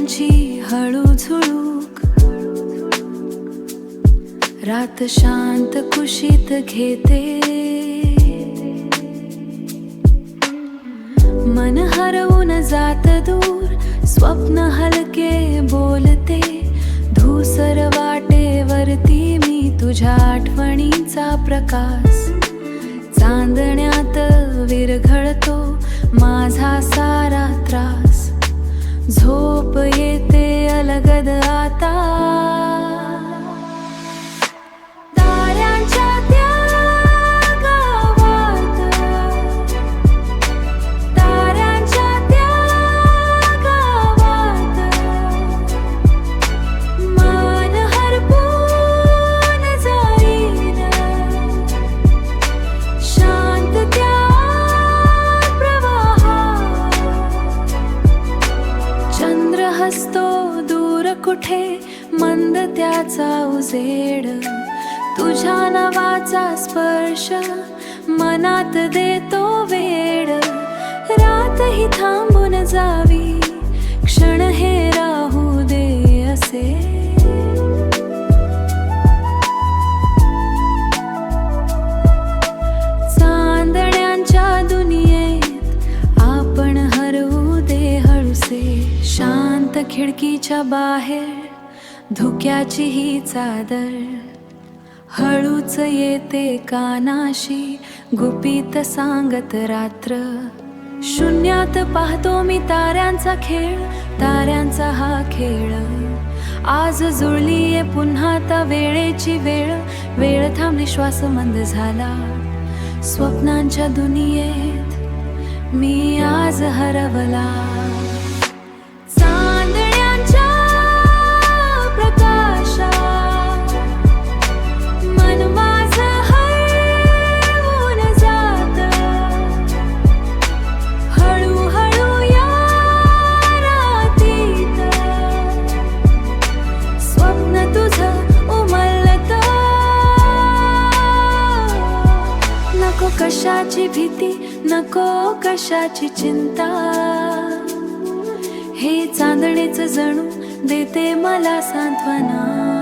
ताऱ्यांची हळू झुळूक, रात शांत कुशीत घेते, मन हरवून जात दूर, स्वप्न हलके बोलते, धूसर वाटेवरती मी तुझ्या आठवणींचा प्रकाश, चांदण्यात विरघळतो माझा सारा त्रास, झोप येते अलगद आता, ताऱ्यांच्या त्या गावात, ताऱ्यांच्या त्या गावात, मान हरपून जाईन, शांत त्या प्रवाहात, चंद्र हसतो दूर कुठे, मंद त्याचा उजेड, तुझ्या नावाचा स्पर्श मनात देतो वेड, रात ही थांबून जावी, क्षण हे राहू दे असे, चांदण्यांच्या दुनियेत आपण हरवू दे हळूसे, शांत खिडकीच्या बाहेर धुक्याची ही चादर, हळूच येते कानाशी, गुपित सांगत रात्र, शून्यात पाहतो मी ताऱ्यांचा खेळ, ताऱ्यांचा हा खेळ, आज जुळलीये पुन्हा आता वेळेची वेळ, वेळ थांबली श्वास मंद झाला, स्वप्नांच्या दुनियेत मी आज हरवला, चांदण्यांच्या प्रकाशात मन माझं हरवून जात, हळूहळू या रातीत स्वप्न तुझं उमलत, नको कशाची भीती, नको कशाची चिंता, हे चांदणेच जणू देते मला सांत्वना.